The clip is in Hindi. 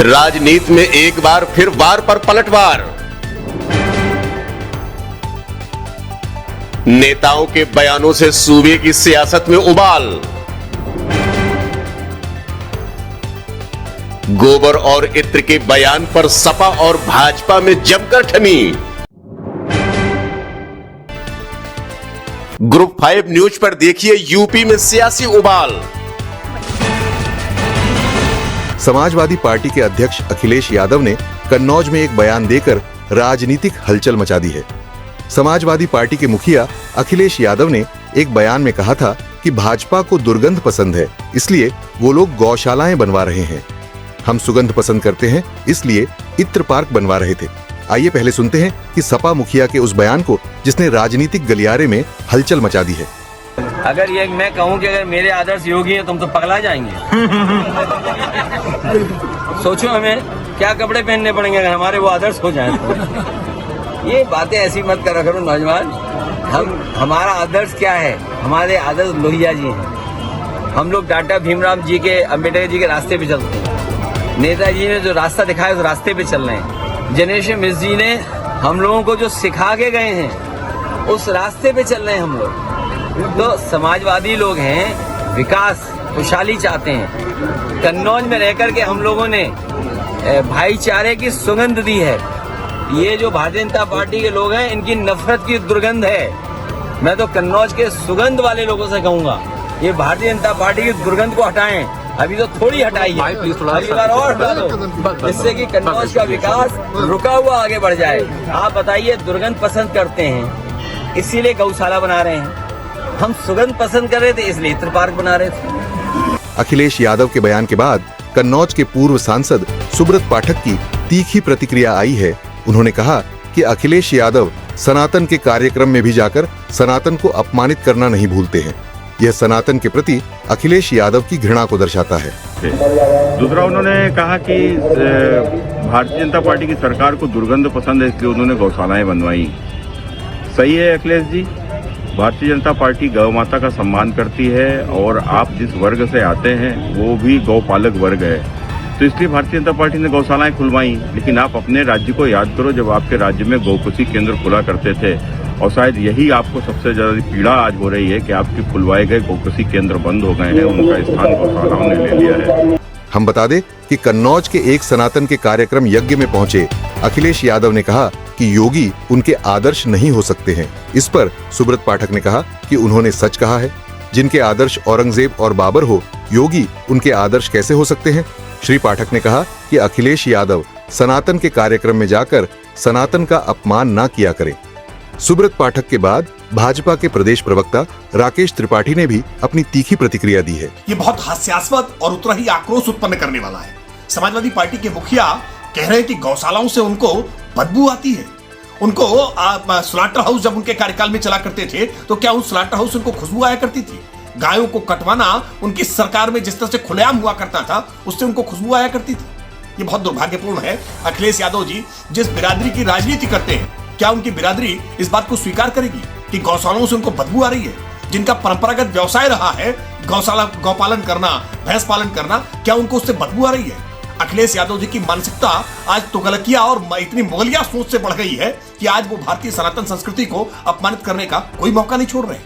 राजनीति में एक बार फिर वार पर पलटवार। नेताओं के बयानों से सूबे की सियासत में उबाल। गोबर और इत्र के बयान पर सपा और भाजपा में जमकर ठनी। ग्रुप 5 न्यूज पर देखिए यूपी में सियासी उबाल। समाजवादी पार्टी के अध्यक्ष अखिलेश यादव ने कन्नौज में एक बयान देकर राजनीतिक हलचल मचा दी है। समाजवादी पार्टी के मुखिया अखिलेश यादव ने एक बयान में कहा था कि भाजपा को दुर्गंध पसंद है, इसलिए वो लोग गौशालाएं बनवा रहे हैं। हम सुगंध पसंद करते हैं, इसलिए इत्र पार्क बनवा रहे थे। आइए पहले सुनते हैं कि सपा मुखिया के उस बयान को जिसने राजनीतिक गलियारे में हलचल मचा दी है। अगर ये मैं कहूं कि अगर मेरे आदर्श योगी हैं तुम तो पगला जाएंगे। सोचो हमें क्या कपड़े पहनने पड़ेंगे अगर हमारे वो आदर्श हो जाएं तो। ये बातें ऐसी मत करा करो नौजवान। हमारा आदर्श क्या है? हमारे आदर्श लोहिया जी हैं। हम लोग डॉक्टर भीमराव जी के, अम्बेडकर जी के रास्ते पे चलते हैं। नेताजी ने जो रास्ता दिखाया उस रास्ते पे चल रहे हैं। जनेश्वर मिश्र जी ने हम लोगों को जो सिखा के गए हैं उस रास्ते पे चल रहे हैं हम लोग। तो समाजवादी लोग हैं, विकास खुशहाली चाहते हैं। कन्नौज में रहकर के हम लोगों ने भाईचारे की सुगंध दी है। ये जो भारतीय जनता पार्टी के लोग हैं इनकी नफरत की दुर्गंध है। मैं तो कन्नौज के सुगंध वाले लोगों से कहूंगा ये भारतीय जनता पार्टी की दुर्गंध को हटाएं। अभी तो थोड़ी हटाई है, अगली बार और हटा दो, जिससे कि कन्नौज का विकास रुका हुआ आगे बढ़ जाए। आप बताइए, दुर्गंध पसंद करते हैं इसीलिए गौशाला बना रहे हैं। हम सुगंध पसंद कर रहे थे इसलिए इत्र पार्क बना रहे थे। अखिलेश यादव के बयान के बाद कन्नौज के पूर्व सांसद सुब्रत पाठक की तीखी प्रतिक्रिया आई है। उन्होंने कहा कि अखिलेश यादव सनातन के कार्यक्रम में भी जाकर सनातन को अपमानित करना नहीं भूलते हैं। यह सनातन के प्रति अखिलेश यादव की घृणा को दर्शाता है। दूसरा, उन्होंने कहा कि भारतीय जनता पार्टी की सरकार को दुर्गंध पसंद है इसलिए उन्होंने गौशालाएं बनवाई। सही है अखिलेश जी, भारतीय जनता पार्टी गौ माता का सम्मान करती है और आप जिस वर्ग से आते हैं वो भी गौपालक वर्ग है, तो इसलिए भारतीय जनता पार्टी ने गौशालाएं खुलवाई। लेकिन आप अपने राज्य को याद करो, जब आपके राज्य में गौकुशी केंद्र खुला करते थे और शायद यही आपको सबसे ज्यादा पीड़ा आज हो रही है कि आपके खुलवाए गए गौकुशी केंद्र बंद हो गए हैं, उनका स्थान गौशालाओं ने ले लिया है। हम बता दें कि कन्नौज के एक सनातन के कार्यक्रम यज्ञ में पहुंचे अखिलेश यादव ने कहा कि योगी उनके आदर्श नहीं हो सकते हैं। इस पर सुब्रत पाठक ने कहा कि उन्होंने सच कहा है। जिनके आदर्श औरंगजेब और बाबर हो, योगी उनके आदर्श कैसे हो सकते हैं? श्री पाठक ने कहा कि अखिलेश यादव सनातन के कार्यक्रम में जाकर सनातन का अपमान न किया करें। सुब्रत पाठक के बाद भाजपा के प्रदेश प्रवक्ता राकेश त्रिपाठी ने भी अपनी तीखी प्रतिक्रिया दी है। ये बहुत हास्यास्पद और उतना ही आक्रोश उत्पन्न करने वाला है। समाजवादी पार्टी के मुखिया कह रहे हैं कि गौशालाओं से उनको बदबू आती है। उनको स्लॉटर हाउस जब उनके कार्यकाल में चला करते थे तो क्या उन स्लॉटर हाउस उनको खुशबू आया करती थी? गायों को कटवाना उनकी सरकार में जिस तरह से खुलेआम हुआ करता था उससे उनको खुशबू आया करती थी। ये बहुत दुर्भाग्यपूर्ण है। अखिलेश यादव जी जिस बिरादरी की राजनीति करते हैं, क्या उनकी बिरादरी इस बात को स्वीकार करेगी कि गौशालाओं से उनको बदबू आ रही है? जिनका परंपरागत व्यवसाय रहा है गौपालन करना, भैंस पालन करना, क्या उनको उससे बदबू आ रही है? अखिलेश यादव जी की मानसिकता आज तुगलकिया और इतनी मुगलिया सोच से बढ़ गई है कि आज वो भारतीय सनातन संस्कृति को अपमानित करने का कोई मौका नहीं छोड़ रहे।